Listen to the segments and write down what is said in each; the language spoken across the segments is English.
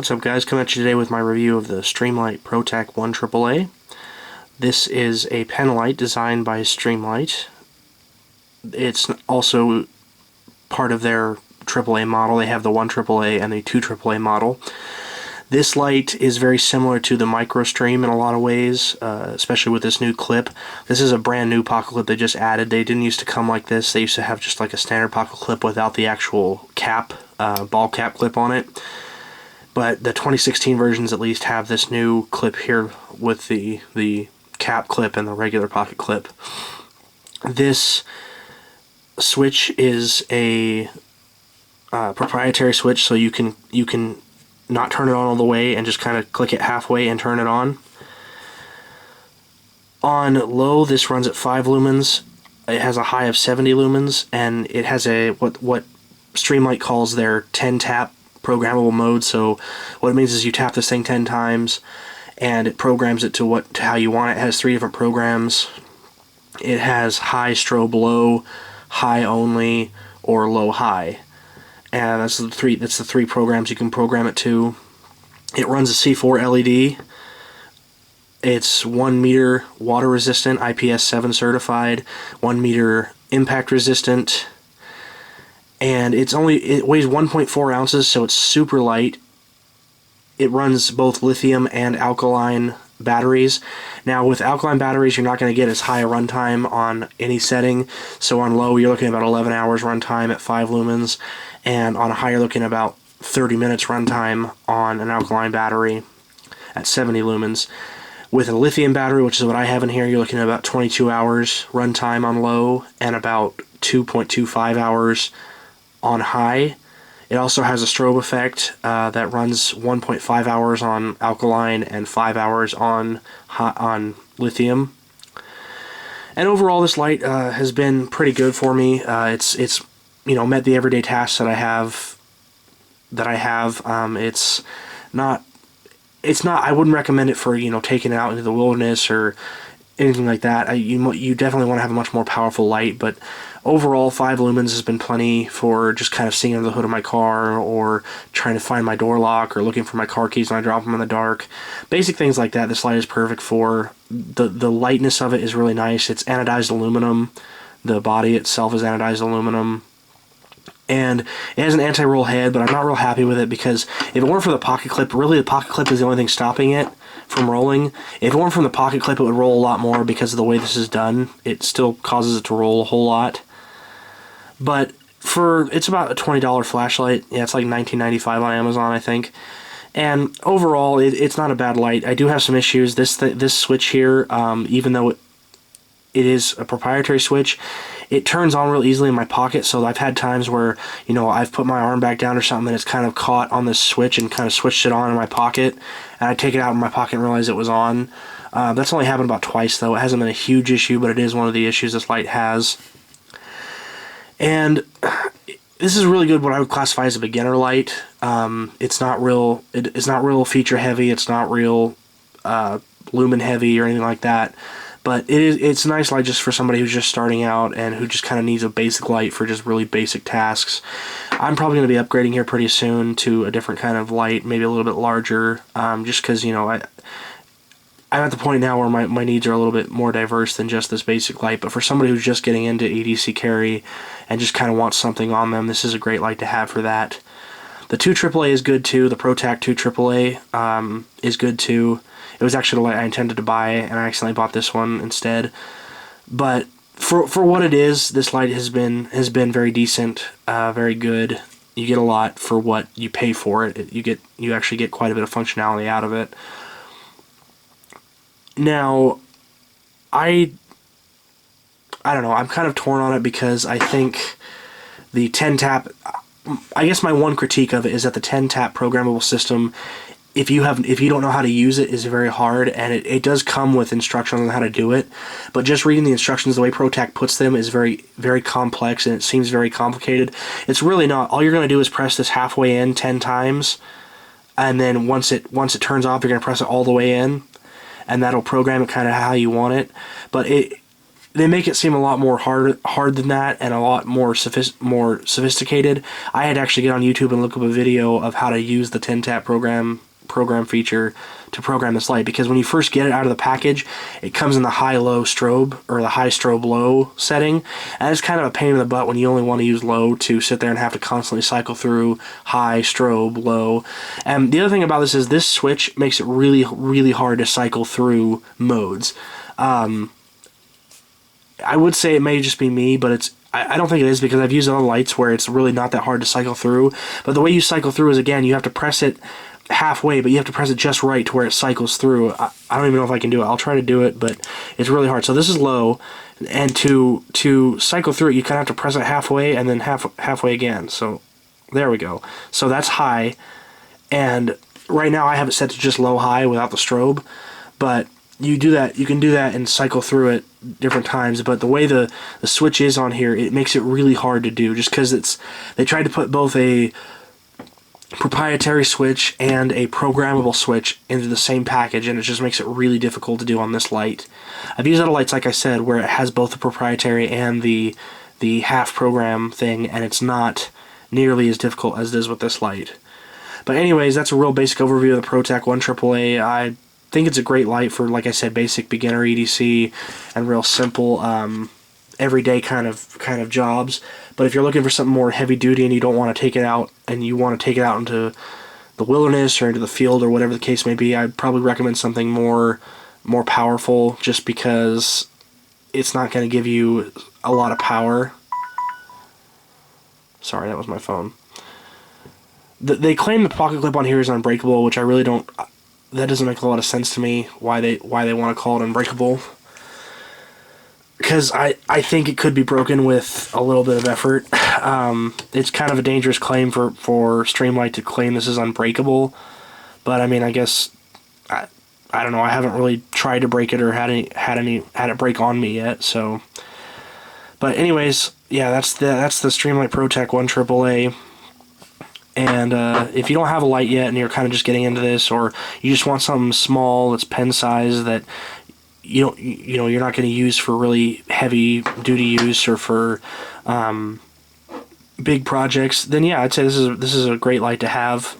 What's up, guys? Coming at you today with my review of the Streamlight Protac 1 AAA. This is a pen light designed by Streamlight. It's also part of their AAA model. They have the 1 AAA and the 2 AAA model. This light is very similar to the MicroStream in a lot of ways, especially with this new clip. This is a brand new pocket clip they just added. They didn't used to come like this. They used to have just like a standard pocket clip without the actual cap, ball cap clip on it. But the 2016 versions at least have this new clip here with the cap clip and the regular pocket clip. This switch is a proprietary switch, so you can not turn it on all the way and just kind of click it halfway and turn it on. On low, this runs at 5 lumens. It has a high of 70 lumens, and it has a what Streamlight calls their 10 tap programmable mode. So what it means is you tap this thing 10 times and it programs it to how you want it. It has 3 different programs. It has high strobe low, high only, or low high. And that's the three programs you can program it to. It runs a C4 LED. It's 1 meter water resistant, IPS 7 certified, 1 meter impact resistant, and it weighs 1.4 ounces, so it's super light. It runs both lithium and alkaline batteries. Now, with alkaline batteries, you're not going to get as high a runtime on any setting. So on low, you're looking at about 11 hours runtime at 5 lumens, and on a high, you're looking at about 30 minutes runtime on an alkaline battery at 70 lumens. With a lithium battery, which is what I have in here, you're looking at about 22 hours runtime on low and about 2.25 hours on high. It also has a strobe effect that runs 1.5 hours on alkaline and 5 hours on lithium. And overall, this light has been pretty good for me. It's met the everyday tasks that I have. It's not. I wouldn't recommend it for taking it out into the wilderness or anything like that. You definitely want to have a much more powerful light, but overall 5 lumens has been plenty for just kind of seeing under the hood of my car, or trying to find my door lock, or looking for my car keys when I drop them in the dark. Basic things like that this light is perfect for. The lightness of it is really nice. It's anodized aluminum. The body itself is anodized aluminum. And it has an anti-roll head, but I'm not real happy with it because if it weren't for the pocket clip, really the pocket clip is the only thing stopping it from rolling. If it weren't from the pocket clip, it would roll a lot more because of the way this is done. It still causes it to roll a whole lot. But it's about a $20 flashlight. Yeah, it's like $19.95 on Amazon, I think. And overall, it's not a bad light. I do have some issues. This switch here, even though it is a proprietary switch, it turns on real easily in my pocket. So I've had times where I've put my arm back down or something and it's kind of caught on this switch and kind of switched it on in my pocket, and I take it out of my pocket and realize it was on. That's only happened about twice though. It hasn't been a huge issue, but it is one of the issues this light has. And this is really good, what I would classify as a beginner light. It's not real feature heavy. It's not real lumen heavy or anything like that. But it's a nice light just for somebody who's just starting out and who just kind of needs a basic light for just really basic tasks. I'm probably going to be upgrading here pretty soon to a different kind of light, maybe a little bit larger, just because I'm at the point now where my needs are a little bit more diverse than just this basic light. But for somebody who's just getting into EDC carry and just kind of wants something on them, this is a great light to have for that. The 2 AAA is good too. The Protac 2 AAA is good too. It was actually the light I intended to buy, and I accidentally bought this one instead. But for what it is, this light has been very decent, very good. You get a lot for what you pay for it. You actually get quite a bit of functionality out of it. Now, I don't know. I'm kind of torn on it because I think the 10 tap. I guess my one critique of it is that the 10 tap programmable system, if you don't know how to use it, is very hard, and it does come with instructions on how to do it, but just reading the instructions, the way Protac puts them, is very, very complex, and it seems very complicated. It's really not. All you're going to do is press this halfway in 10 times, and then once it turns off, you're going to press it all the way in, and that'll program it kind of how you want it. But they make it seem a lot more hard than that, and a lot more sophisticated. I had to actually get on YouTube and look up a video of how to use the 10-tap program feature to program this light, because when you first get it out of the package, it comes in the high-low strobe, or the high strobe low setting, and it's kind of a pain in the butt when you only want to use low to sit there and have to constantly cycle through high, strobe, low. And the other thing about this is this switch makes it really, really hard to cycle through modes. I would say it may just be me, but I don't think it is, because I've used other lights where it's really not that hard to cycle through. But the way you cycle through is, again, you have to press it halfway, but you have to press it just right to where it cycles through. I don't even know if I can do it. I'll try to do it, but it's really hard. So this is low, and to cycle through it, you kind of have to press it halfway and then halfway again. So there we go. So that's high, and right now I have it set to just low-high without the strobe, but you can do that and cycle through it different times. But the way the switch is on here, it makes it really hard to do, just because they tried to put both a proprietary switch and a programmable switch into the same package, and it just makes it really difficult to do on this light. I've used other lights, like I said, where it has both the proprietary and the half program thing, and it's not nearly as difficult as it is with this light. But anyways, that's a real basic overview of the Protac 1 AAA. I think it's a great light for, like I said, basic beginner EDC and real simple everyday kind of jobs. But if you're looking for something more heavy duty and you don't want to take it out, and you want to take it out into the wilderness or into the field or whatever the case may be, I'd probably recommend something more powerful, just because it's not going to give you a lot of power. Sorry, that was my phone. They claim the pocket clip on here is unbreakable, which I really don't. That doesn't make a lot of sense to me. Why they want to call it unbreakable? Because I think it could be broken with a little bit of effort. It's kind of a dangerous claim for Streamlight to claim this is unbreakable. But I mean, I guess I don't know. I haven't really tried to break it or had it break on me yet. So, but anyways, yeah, that's the Streamlight Protac 1 AAA. And if you don't have a light yet and you're kind of just getting into this, or you just want something small that's pen size that you're not going to use for really heavy duty use or for big projects, then yeah, I'd say this is a great light to have.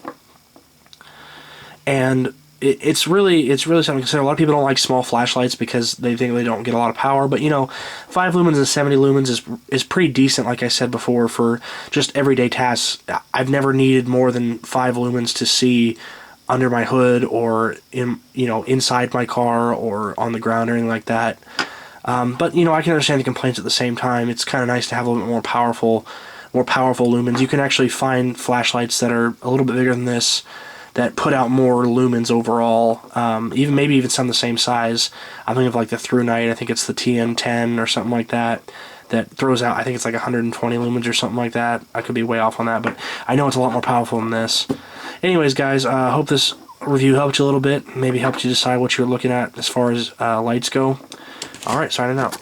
And it's really something to consider. A lot of people don't like small flashlights because they think they don't get a lot of power, but 5 lumens and 70 lumens is pretty decent, like I said before, for just everyday tasks. I've never needed more than 5 lumens to see under my hood, or inside my car, or on the ground, or anything like that. But I can understand the complaints at the same time. It's kind of nice to have a little bit more powerful lumens. You can actually find flashlights that are a little bit bigger than this, that put out more lumens overall, maybe even some the same size. I'm thinking of like the Through Night. I think it's the TN10 or something like that throws out, I think it's like 120 lumens or something like that. I could be way off on that, but I know it's a lot more powerful than this. Anyways, guys, I hope this review helped you a little bit, maybe helped you decide what you're looking at as far as lights go. Alright, signing out.